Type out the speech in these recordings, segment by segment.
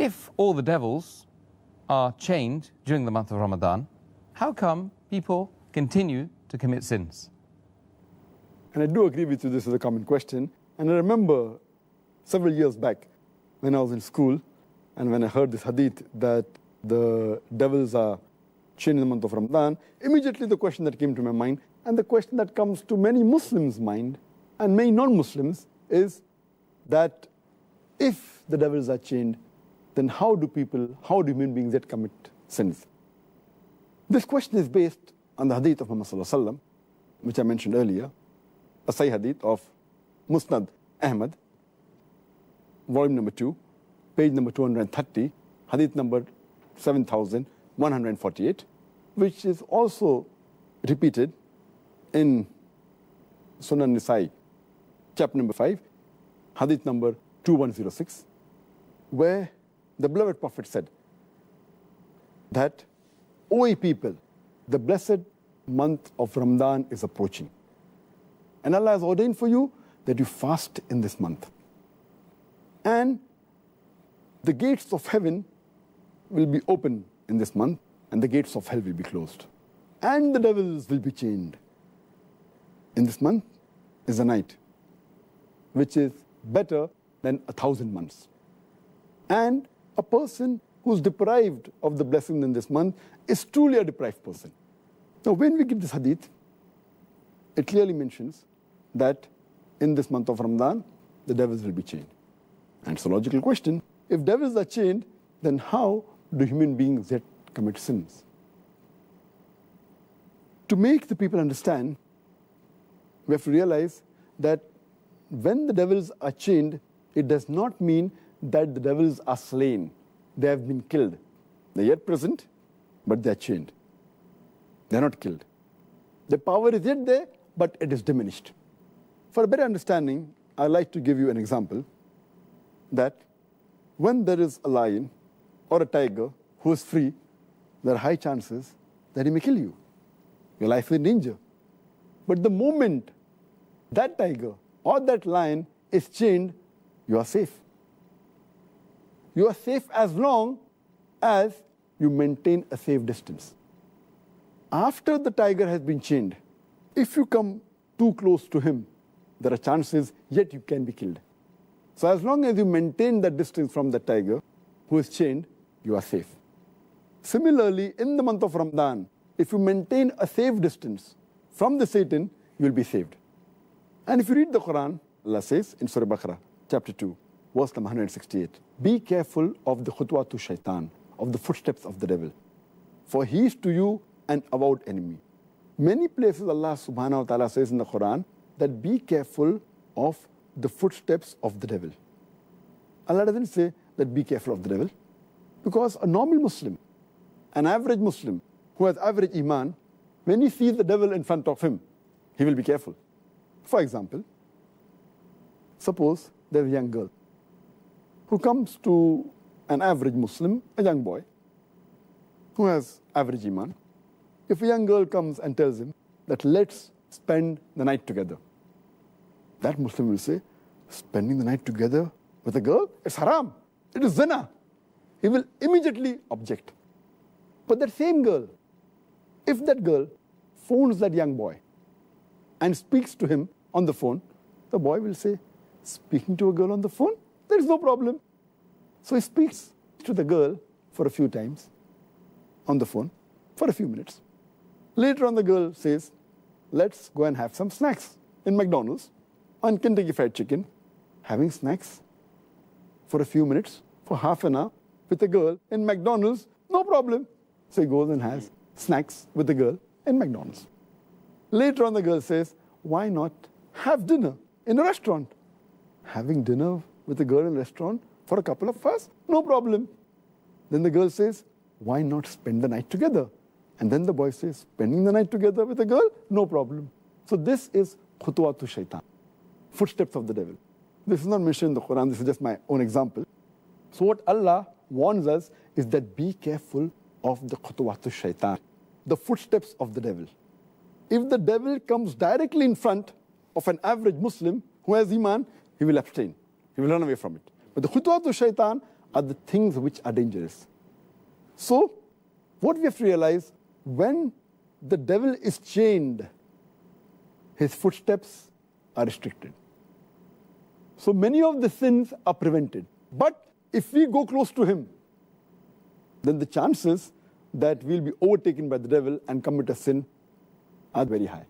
if all the devils are chained during the month of Ramadan, how come people continue to commit sins? And I do agree with you, this is a common question. And I remember several years back when I was in school and when I heard this hadith that the devils are chained in the month of Ramadan, immediately the question that came to my mind, and the question that comes to many Muslims' mind and many non-Muslims, is that if the devils are chained, then how do human beings yet commit sins? This question is based on the hadith of Muhammad sallallahu alaihi wasallam, which I mentioned earlier, a Sahih hadith of Musnad Ahmad, volume number 2, page number 230, hadith number 7148, which is also repeated in Sunan Nisa'i, chapter number 5, hadith number 2106, where the beloved Prophet said that, O ye people, the blessed month of Ramadan is approaching, and Allah has ordained for you that you fast in this month. And the gates of heaven will be open in this month, and the gates of hell will be closed. And the devils will be chained. In this month is a night, which is better than 1,000 months. And a person who's deprived of the blessing in this month is truly a deprived person. Now, when we get this hadith, it clearly mentions that in this month of Ramadan, the devils will be chained. And it's a logical question. If devils are chained, then how do human beings yet commit sins? To make the people understand, we have to realize that when the devils are chained, it does not mean that the devils are slain. They have been killed. They're yet present, but they're chained. They're not killed. The power is yet there, but it is diminished. For a better understanding, I'd like to give you an example that when there is a lion or a tiger who is free, there are high chances that he may kill you. Your life is in danger. But the moment that tiger or that lion is chained, you are safe. You are safe as long as you maintain a safe distance. After the tiger has been chained, if you come too close to him, there are chances yet you can be killed. So as long as you maintain that distance from the tiger who is chained, you are safe. Similarly, in the month of Ramadan, if you maintain a safe distance from the Satan, you will be saved. And if you read the Quran, Allah says in Surah Baqarah, chapter 2, verse number 168, be careful of the khutwatu shaitan, of the footsteps of the devil, for he is to you an avowed enemy. Many places Allah subhanahu wa ta'ala says in the Quran that be careful of the footsteps of the devil. Allah doesn't say that be careful of the devil, because a normal Muslim, an average Muslim who has average iman, when he sees the devil in front of him, he will be careful. For example, suppose there's a young girl who comes to an average Muslim, a young boy, who has average iman. If a young girl comes and tells him that let's spend the night together, that Muslim will say, spending the night together with a girl, it's haram, it is zina. He will immediately object. But that same girl, if that girl phones that young boy and speaks to him on the phone, the boy will say, speaking to a girl on the phone, there is no problem. So he speaks to the girl for a few times on the phone, for a few minutes. Later on, the girl says, let's go and have some snacks in McDonald's on Kentucky Fried Chicken. Having snacks for a few minutes, for half an hour, with a girl in McDonald's, no problem. So he goes and has snacks with the girl in McDonald's. Later on, the girl says, why not have dinner in a restaurant? Having dinner with a girl in a restaurant for a couple of hours, no problem. Then the girl says, why not spend the night together? And then the boy says, spending the night together with a girl, no problem. So this is khutwatu shaitan, footsteps of the devil. This is not mentioned in the Quran, this is just my own example. So what Allah warns us is that be careful of the khutwatu shaitan, the footsteps of the devil. If the devil comes directly in front of an average Muslim who has iman, he will abstain. He will run away from it. But the khutwatu shaitan are the things which are dangerous. So, what we have to realize, when the devil is chained, his footsteps are restricted. So many of the sins are prevented. But if we go close to him, then the chances that we'll be overtaken by the devil and commit a sin are very high.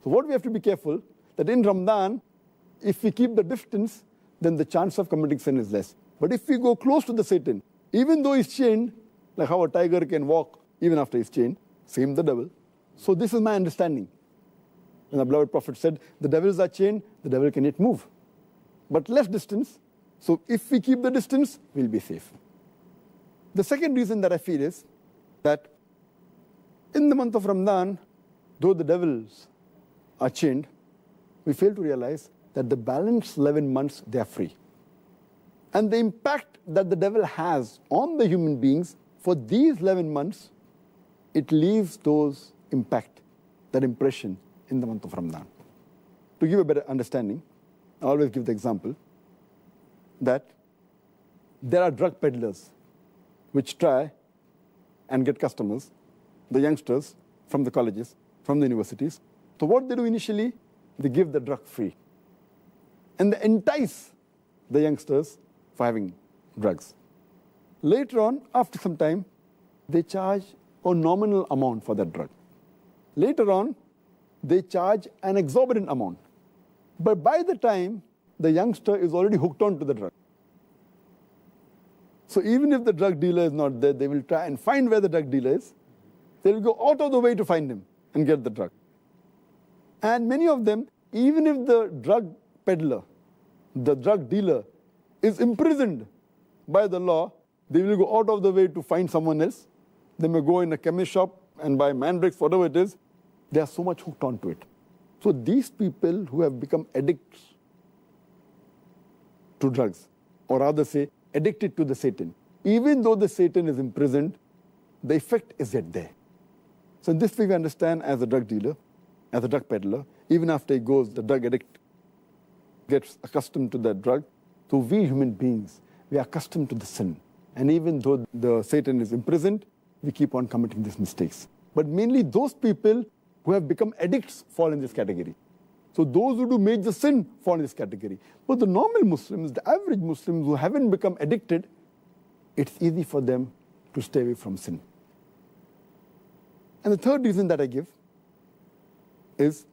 So what we have to be careful, that in Ramadan, if we keep the distance, then the chance of committing sin is less. But if we go close to the Satan, even though he's chained, like how a tiger can walk even after he's chained, same the devil. So this is my understanding. And the beloved Prophet said, the devils are chained, the devil can yet move. But less distance, so if we keep the distance, we'll be safe. The second reason that I feel is that in the month of Ramadan, though the devils are chained, we fail to realize that the balance 11 months, they are free. And the impact that the devil has on the human beings for these 11 months, it leaves those impact, that impression in the month of Ramadan. To give a better understanding, I always give the example that there are drug peddlers which try and get customers, the youngsters from the colleges, from the universities. So what they do initially, they give the drug free. And they entice the youngsters for having drugs. Later on, after some time, they charge a nominal amount for that drug. Later on, they charge an exorbitant amount. But by the time, the youngster is already hooked on to the drug. So even if the drug dealer is not there, they will try and find where the drug dealer is. They will go out of the way to find him and get the drug. And many of them, even if the drug peddler, the drug dealer, is imprisoned by the law, they will go out of the way to find someone else. They may go in a chemist shop and buy mandrakes, whatever it is. They are so much hooked onto it. So these people who have become addicts to drugs, or rather say, addicted to the Satan, even though the Satan is imprisoned, the effect is yet there. So in this way we understand, as a drug dealer, as a drug peddler, even after he goes, the drug addict gets accustomed to that drug. So we human beings, we are accustomed to the sin. And even though the Satan is imprisoned, we keep on committing these mistakes. But mainly those people who have become addicts fall in this category. So those who do major sin fall in this category. But the normal Muslims, the average Muslims who haven't become addicted, it's easy for them to stay away from sin. And the third reason that I give is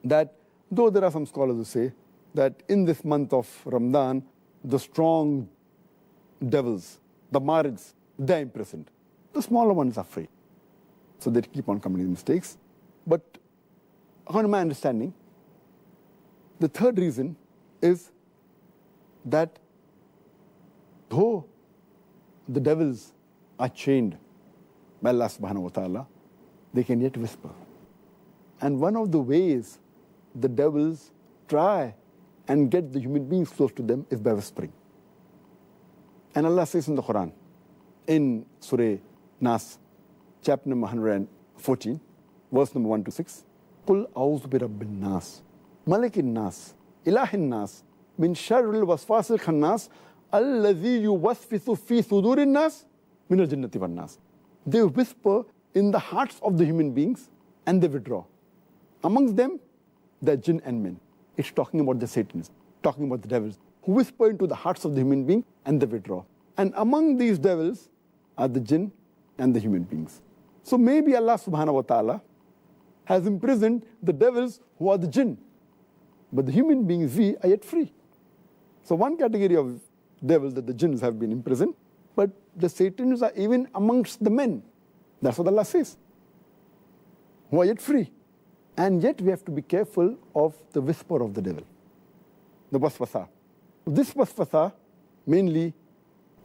that though there are some scholars who say that in this month of Ramadan, the strong devils, the marids, they're imprisoned. The smaller ones are free. So they keep on committing mistakes. But according to my understanding, the third reason is that though the devils are chained by Allah subhanahu wa ta'ala, they can yet whisper. And one of the ways the devils try and get the human beings close to them is by whispering. And Allah says in the Quran, in Surah Nas, chapter number 114, verse number 1 to 6, قُلْ أَعُوذُ بِرَبِّ النَّاسِ مَلِكِ النَّاسِ إِلَهِ النَّاسِ مِنْ شَرِّ الْوَسْوَاسِ الْخَنَّاسِ الَّذِي يُوَسْوِسُ فِي صُدُورِ النَّاسِ مِنَ الْجِنَّةِ وَالنَّاسِ. They whisper in the hearts of the human beings and they withdraw. Amongst them, the jinn and men. It's talking about the Satans, talking about the devils, who whisper into the hearts of the human being and they withdraw. And among these devils are the jinn and the human beings. So maybe Allah subhanahu wa ta'ala has imprisoned the devils who are the jinn. But the human beings, we are yet free. So one category of devils, that the jinns have been imprisoned, but the Satans are even amongst the men. That's what Allah says. Who are yet free. And yet we have to be careful of the whisper of the devil, the waswasa. This waswasa mainly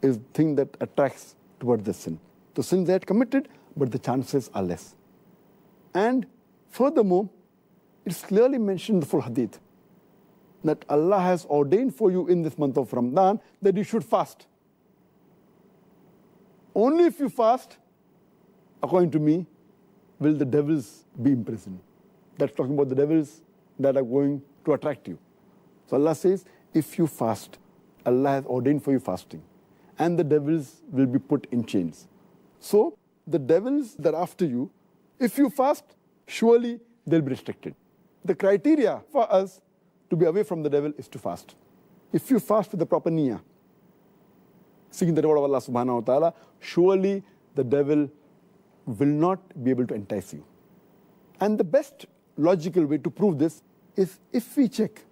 is the thing that attracts towards the sin. The sins they had committed, but the chances are less. And furthermore, it's clearly mentioned in the full hadith that Allah has ordained for you in this month of Ramadan that you should fast. Only if you fast, according to me, will the devils be imprisoned. That's talking about the devils that are going to attract you. So Allah says, if you fast, Allah has ordained for you fasting. and the devils will be put in chains. So the devils that are after you, if you fast, surely they'll be restricted. The criteria for us to be away from the devil is to fast. If you fast with the proper niyyah, seeking the reward of Allah subhanahu wa ta'ala, surely the devil will not be able to entice you. And the best logical way to prove this is if we check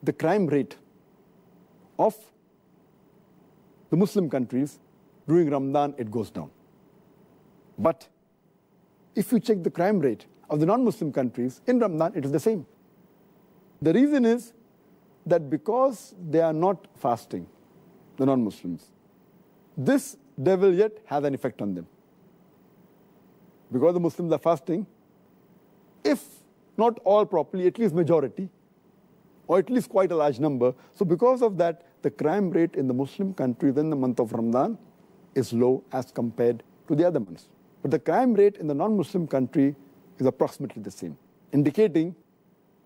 the crime rate of the Muslim countries during Ramadan, it goes down. But if you check the crime rate of the non-Muslim countries in Ramadan, it is the same. The reason is that because they are not fasting, the non-Muslims, this devil yet has an effect on them. Because the Muslims are fasting, if not all properly, at least majority, or at least quite a large number. So because of that, the crime rate in the Muslim countries in the month of Ramadan is low as compared to the other months. But the crime rate in the non-Muslim country is approximately the same, indicating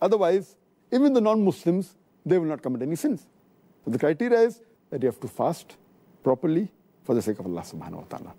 otherwise, even the non-Muslims, they will not commit any sins. So the criteria is that you have to fast properly for the sake of Allah subhanahu wa ta'ala.